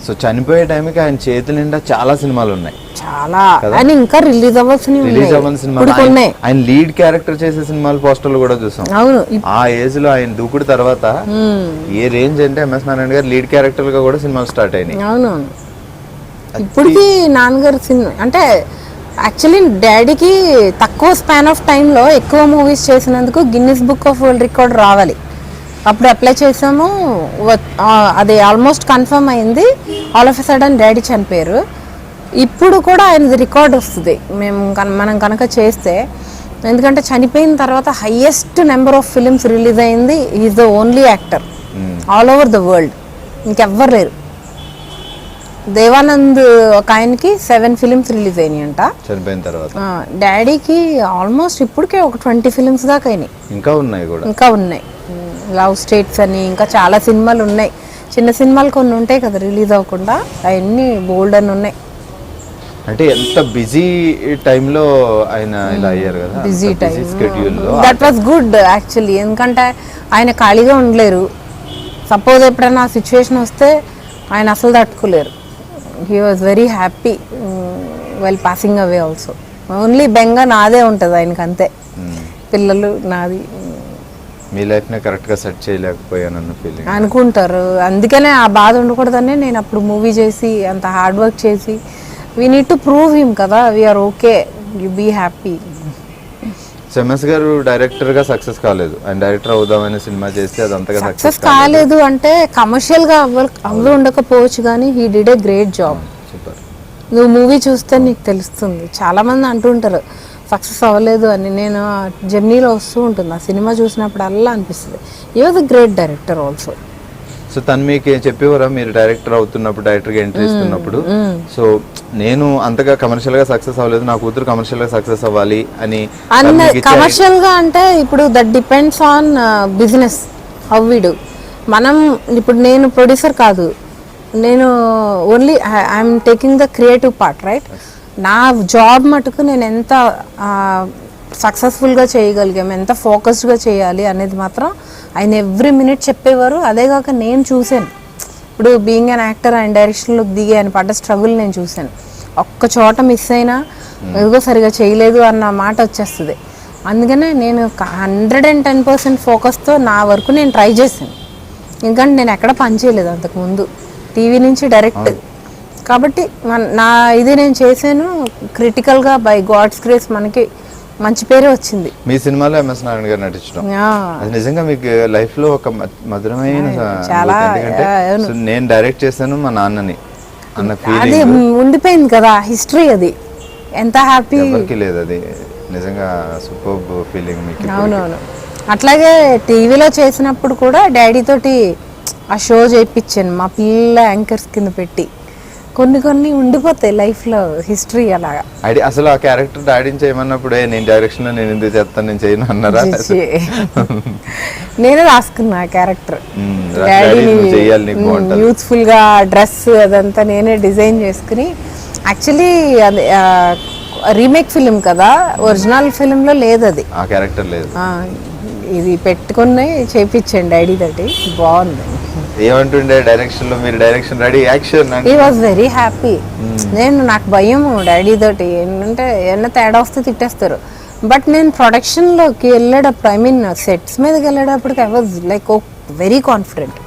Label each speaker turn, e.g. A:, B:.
A: So చనిపోయే టైంకి ఆయన చేతుల నిండా చాలా సినిమాలు ఉన్నాయి,
B: చాలా. ఆయన ఇంకా రిలీజ్ అవ్వాల్సిన
A: సినిమాలు, ఆయన లీడ్ క్యారెక్టర్ చేసే సినిమాలు పోస్టర్లు కూడా చూసాం.
B: అవును,
A: ఆ ఏజ్ లో ఆయన దూకుడు తర్వాత ఏ రేంజ్ అంటే ఎంఎస్ నారాయణ గారు లీడ్ క్యారెక్టర్ గా కూడా సినిమాలు స్టార్ట్ అయినాయి.
B: అవునవును. ఇప్పటికీ నాన్నగారు సినిమా అంటే యాక్చువల్లీ డాడీకి తక్కువ స్పాన్ ఆఫ్ టైంలో ఎక్కువ మూవీస్ చేసినందుకు Guinness book of world record రావాలి. అప్పుడు అప్లై చేసాము, అది ఆల్మోస్ట్ కన్ఫర్మ్ అయింది. All of a sudden daddy చనిపోయారు. ఇప్పుడు కూడా ఆయనది రికార్డ్ వస్తుంది మనం కనుక చేస్తే. ఎందుకంటే చనిపోయిన తర్వాత highest number of films release అయింది. Is the only actor all over the world, ఇంకెవ్వరు లేరు. దేవానంద్ ఒక ఆయనకి 7 ఫిలిమ్స్ రిలీజ్ అయినాయి అంట
A: చనిపోయిన తర్వాత.
B: డాడీకి ఆల్మోస్ట్ ఇప్పటికే ఒక 20 ఫిలిమ్స్ దాకా అయినాయి.
A: ఇంకా ఉన్నాయి.
B: లవ్ స్టేట్స్ అని ఇంకా చాలా సినిమాలు ఉన్నాయి. చిన్న సినిమాలు కొన్ని ఉంటాయి కదా రిలీజ్ అవ్వకుండా, అవన్నీ బోల్డ్ అని ఉన్నాయి.
A: అంటే ఎంత బిజీ టైంలో ఆయన ఇలా అయ్యారు కదా,
B: బిజీ టైం.
A: స్కెడ్యూల్లో
B: దట్ వాస్ గుడ్ యాక్చువల్లీ. ఎందుకంటే ఆయన ఖాళీగా ఉండలేరు. సపోజ్ ఎప్పుడైనా ఆ సిచ్యువేషన్ వస్తే ఆయన అసలు తట్టుకోలేరు. He was very happy well passing away also. Only బెంగ నాదే ఉంటుంది ఆయనకి, అంతే. పిల్లలు నాది.
A: మీ లైఫ్ నే కరెక్ట్ గా సెట్ చేయలేకపోయానన్న ఫీలింగ్
B: అనుకుంటారు. అందుకనే ఆ బాధ ఉండకూడదని నేను అప్పుడు మూవీ చేసి అంత హార్డ్ వర్క్ చేసి, we need to prove him కదా, we are okay, you be happy.
A: MS గారు డైరెక్టర్ గా సక్సెస్ కాలేదు, ఆయన డైరెక్టర్ అవుదామని సినిమా చేస్తే అది అంతగా
B: సక్సెస్ కాలేదు. అంటే కమర్షియల్ గా అవ్వ ఉండకపోవచ్చు కానీ he did a great job. నువ్వు మూవీ చూస్తే నీకు తెలుస్తుంది. చాలా మంది అంటుంటారు సక్సెస్ అవ్వలేదు అని. నేను జర్నీలో వస్తూ ఉంటుంది, ఆ సినిమా చూసినప్పుడు అలా అనిపిస్తుంది. You was a great director also.
A: So తను మీకు చెప్పేవారా మీరు డైరెక్టర్ అవుతున్నప్పుడు, డైరెక్టర్గా ఎంట్రీ ఇస్తున్నప్పుడు, సో నేను అంతగా కమర్షియల్ గా సక్సెస్ అవ్వలేదు, నా కూతురు కమర్షియల్ గా సక్సెస్ అవ్వాలి అని?
B: కమర్షియల్ గా అంటే ఇప్పుడు that depends on business how we do. మనం ఇప్పుడు నేను ప్రొడ్యూసర్ కాదు, నేను only I'm taking the creative part, right? నా జాబ్ మటుకు నేను ఎంత సక్సెస్ఫుల్గా చేయగలిగాము, ఎంత ఫోకస్డ్గా చేయాలి అనేది మాత్రం ఆయన ఎవ్రీ మినిట్ చెప్పేవారు. అదేగాక నేను చూశాను. ఇప్పుడు బీయింగ్ అన్ యాక్టర్ ఆయన డైరెక్షన్లోకి దిగి ఆయన పడ్డ స్ట్రగుల్ నేను చూశాను. ఒక్క చోట మిస్ అయినా ఏదో సరిగా చేయలేదు అన్న మాట వచ్చేస్తుంది. అందుకనే నేను 110% ఫోకస్తో నా వరకు నేను ట్రై చేశాను. ఎందుకంటే నేను ఎక్కడ పని చేయలేదు అంతకుముందు, టీవీ నుంచి డైరెక్ట్. కాబట్టి నా ఇది నేను చేశాను క్రిటికల్గా. బై గాడ్స్ గ్రేస్ మనకి మంచి పేరే వచ్చింది.
A: మీ సినిమాలో ఎంఎస్ నారాయణ గారు నటించడం అది నిజంగా మీకు లైఫ్ లో ఒక మధురమైన, ఎందుకంటే నేను డైరెక్ట్ చేశాను మా నాన్నని అన్న ఫీలింగ్
B: అది ఉండిపోయింది కదా, హిస్టరీ. అది ఎంత హ్యాపీ
A: లేదు, అది నిజంగా సూపర్బ్ ఫీలింగ్ మీకు.
B: అవునవును. అట్లాగే టీవీలో చేసినప్పుడు కూడా డాడీ తోటి ఆ షో చేయించాను మా పిల్లల యాంకర్స్ కింద పెట్టి. కొన్ని ఉండిపోతాయి లైఫ్ లో హిస్టరీ అలాగా.
A: అసలు ఆ క్యారెక్టర్ డాడీని చేయమన్నప్పుడు నేను డైరెక్షన్ లో నేను ఎందుకు చేస్తాను, నేను చేయను అన్నారా?
B: నేనే రాసుకున్నా ఆ క్యారెక్టర్. డాడీని యూత్ఫుల్ గా డ్రెస్ అదంతా నేనే డిజైన్ చేసుకుని. యాక్చువల్లీ అది రీమేక్ ఫిలిం కదా, ఒరిజినల్ ఫిలిం లో లేదు అది,
A: ఆ క్యారెక్టర్ లేదు.
B: ఇది పెట్టుకుని చేయించాను డాడీ తోటి, బాగుంది.
A: ఏమంటుండే డైరెక్షన్ లో మీరు direction ready action?
B: He was very happy. నాకు భయం డాడీ తోటి, ఏంటంటే ఏమన్నా తేడా వస్తే తిట్టేస్తారు. బట్ నేను ప్రొడక్షన్లోకి వెళ్ళేటప్పుడు, ఐ మీన్ సెట్స్ మీదకి వెళ్ళేటప్పటికి I was like very confident.